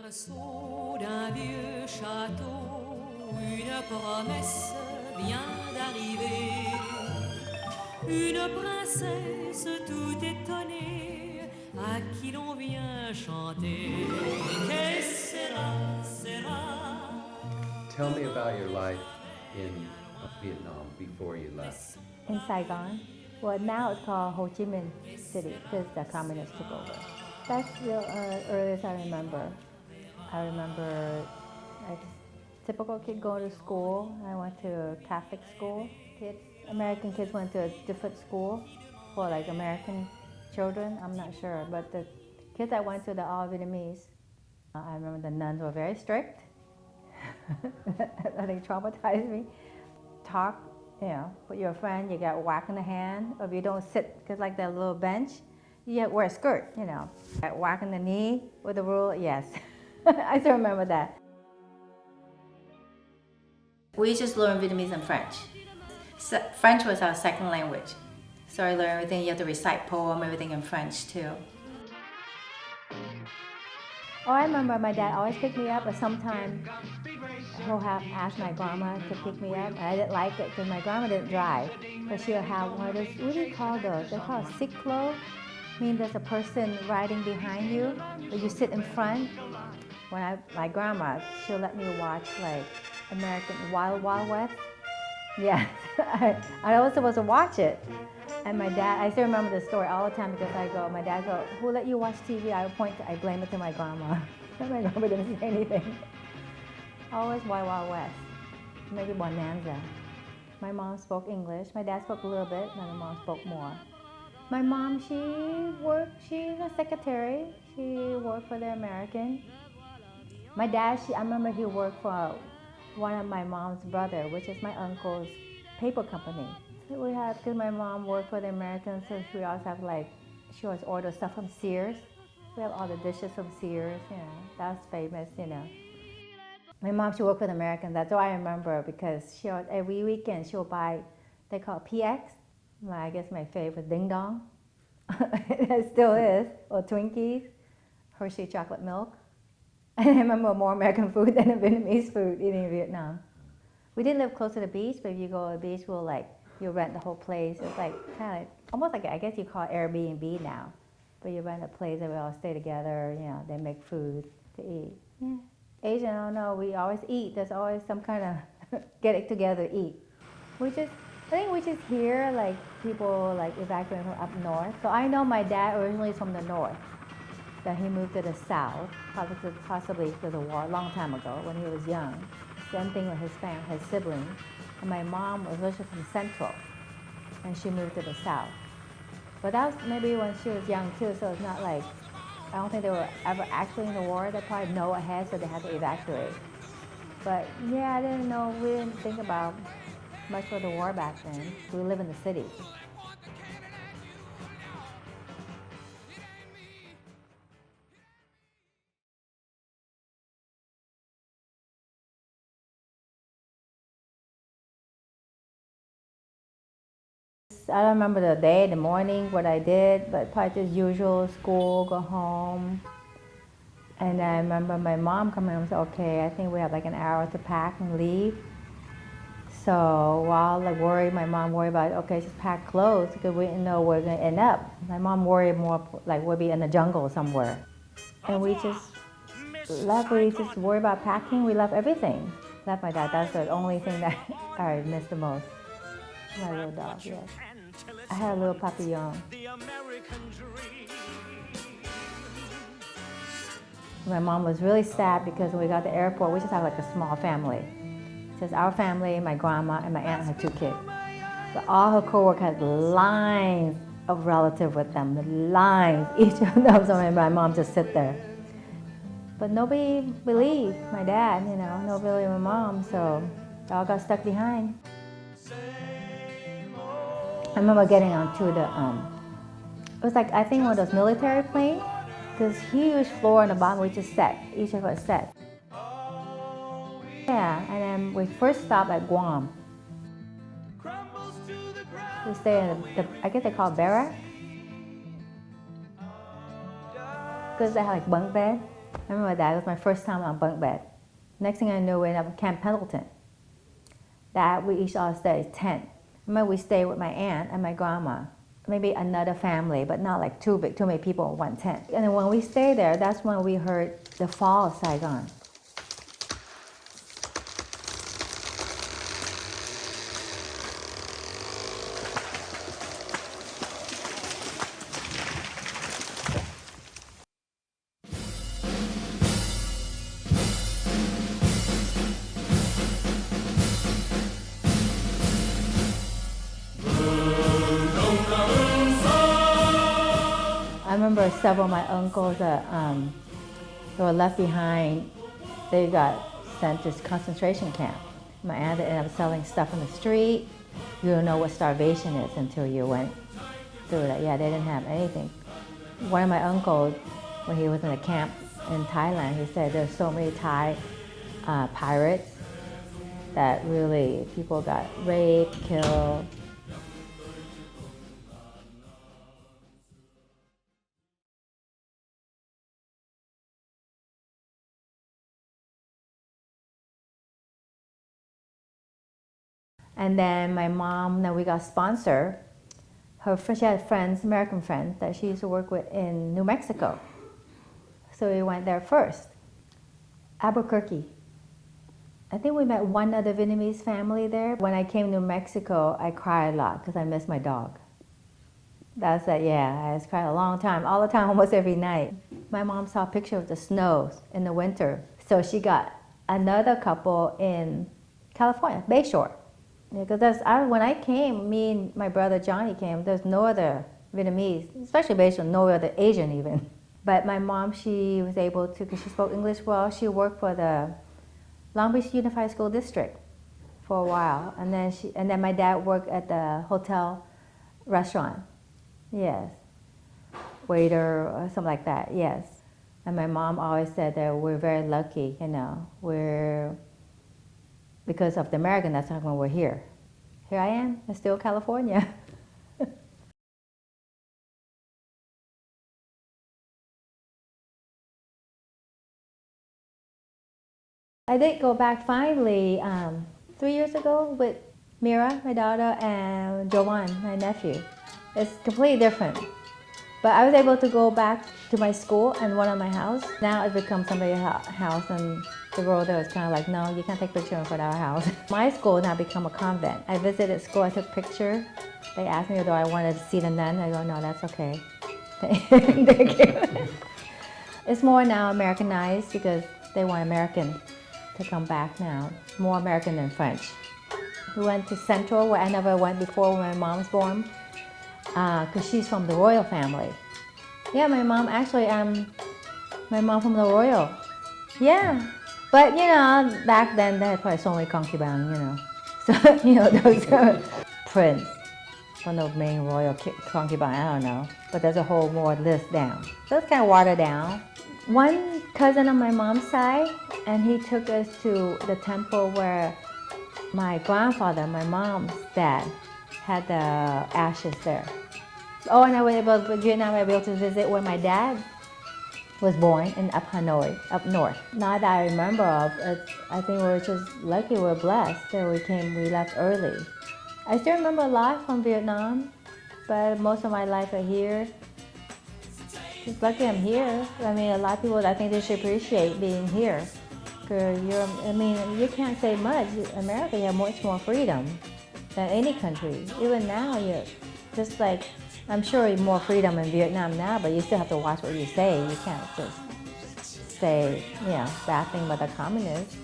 berceau d'un vieux château, une promesse vient d'arriver. Une princesse tout étonnée à qui l'on vient chanter. Que sera, sera. Tell me about your life in Vietnam before you left. In Saigon. Well, now it's called Ho Chi Minh City because the communists took over. That's the earliest I remember. I remember a typical kid going to school. I went to a Catholic school. American kids went to a different school for like American children. I'm not sure, but the kids I went to, they're all Vietnamese. I remember the nuns were very strict. They traumatized me. Talk, with your friend, you get whack in the hand, or if you don't sit, because like that little bench, you wear a skirt, Get whack in the knee with the rule, yes. I still remember that. We just learned Vietnamese and French. So French was our second language. So I learned everything, you have to recite poem, everything in French too. Oh, I remember my dad always picked me up, but sometimes he'll have asked my grandma to pick me up, and I didn't like it because my grandma didn't drive. But she'll have one of those, what do you call those? They're called siklo. I mean, there's a person riding behind you, but you sit in front. My grandma, she'll let me watch like American Wild Wild West. Yeah, I was supposed to watch it. And my dad, I still remember the story all the time because my dad goes, who let you watch TV? I blame it to my grandma. And my grandma didn't say anything. Always Wild Wild West, maybe Bonanza. My mom spoke English. My dad spoke a little bit, and my mom spoke more. My mom, she's a secretary. She worked for the American. My dad, I remember he worked for one of my mom's brother, which is my uncle's paper company. We had, because my mom worked for the Americans, so we always have she always orders stuff from Sears. We have all the dishes from Sears, that's famous, My mom, she worked for the Americans, that's all I remember, because every weekend she'll buy, they call it PX, I guess my favorite, Ding Dong. It still is, or Twinkies, Hershey chocolate milk. I remember more American food than the Vietnamese food eating in Vietnam. We didn't live close to the beach, but if you go to the beach, you rent the whole place. It's almost like, I guess you call it Airbnb now. But you rent a place and we all stay together, they make food to eat. Yeah. Asian, I don't know, we always eat. There's always some kind of get it together, eat. I think we just hear people evacuating from up north. So I know my dad originally is from the north. That he moved to the south, possibly because of the war, a long time ago when he was young. Same thing with his family, his siblings. And my mom was originally from Central, and she moved to the south. But that was maybe when she was young too, so it's not I don't think they were ever actually in the war. They probably know ahead, so they had to evacuate. But yeah, we didn't think about much of the war back then. We live in the city. I don't remember the day, the morning, what I did, but probably just usual school, go home. And I remember my mom coming and said, okay, I think we have an hour to pack and leave. So while my mom worried about, okay, just pack clothes because we didn't know where we're going to end up. My mom worried more we'll be in the jungle somewhere. And we just left, we just worried about packing, we left everything. Left my dad, that's the only thing that I missed the most. My little dog, yes. I had a little papillon. My mom was really sad because when we got to the airport, we just had a small family. Just our family, my grandma, and my aunt had 2 kids. But all her co-workers had lines of relatives with them, lines, each of them. So my mom just sit there. But nobody believed my dad, nobody believed my mom, so they all got stuck behind. I remember getting onto the, it was I think one of those military planes, this huge floor on the bottom, we just sat, each of us sat. Yeah, and then we first stopped at Guam. We stayed in I guess they call it barrack. Because they had bunk bed. I remember that. It was my first time on bunk bed. Next thing I knew, we ended up in Camp Pendleton. That we each all stayed tent. I remember we stayed with my aunt and my grandma. Maybe another family, but not like too many people in one tent. And then when we stayed there, that's when we heard the fall of Saigon. I remember several of my uncles that they were left behind. They got sent to concentration camp. My aunt ended up selling stuff on the street. You don't know what starvation is until you went through that. Yeah, they didn't have anything. One of my uncles, when he was in a camp in Thailand, he said there's so many Thai pirates that really people got raped, killed. And then my mom, then we got sponsored. She had friends, American friends, that she used to work with in New Mexico. So we went there first. Albuquerque. I think we met one other Vietnamese family there. When I came to New Mexico, I cried a lot because I missed my dog. That's that, yeah, I was crying a long time, all the time, almost every night. My mom saw a picture of the snow in the winter. So she got another couple in California, Bayshore. Because when I came, me and my brother Johnny came, there's no other Vietnamese, especially Bayshore, no other Asian even. But my mom, she was able to, because she spoke English well, she worked for the Long Beach Unified School District for a while. And then my dad worked at the hotel restaurant. Yes. Waiter or something like that, yes. And my mom always said that we're very lucky, because of the American, that's when we're here. Here I am, in still California. I did go back finally 3 years ago with Mira, my daughter, and Joanne, my nephew. It's completely different. But I was able to go back to my school and one of my house. Now it's become somebody's house, and the girl there was kind of like, no, you can't take pictures in front of our house. My school now become a convent. I visited school, I took picture. They asked me whether I wanted to see the nun. I go, no, that's okay. It's more now Americanized because they want American to come back now. More American than French. We went to Central, where I never went before when my mom's born, because she's from the royal family. Yeah, my mom actually, my mom from the royal. Yeah, but back then they had probably so many concubines, So, those prince, one of the main royal concubines, I don't know. But there's a whole more list down. So it's kind of watered down. One cousin on my mom's side, and he took us to the temple where my grandfather, my mom's dad, had the ashes there. Oh, and I was able to visit where my dad was born in Hanoi, up north. Now that I remember of, I think we were just lucky, we were blessed that we left early. I still remember a lot from Vietnam, but most of my life are here. Just lucky I'm here. I mean, a lot of people, I think they should appreciate being here. Because you can't say much. America, you have much more freedom than any country. Even now, just like, I'm sure more freedom in Vietnam now, but you still have to watch what you say. You can't just say, bad thing about the communists.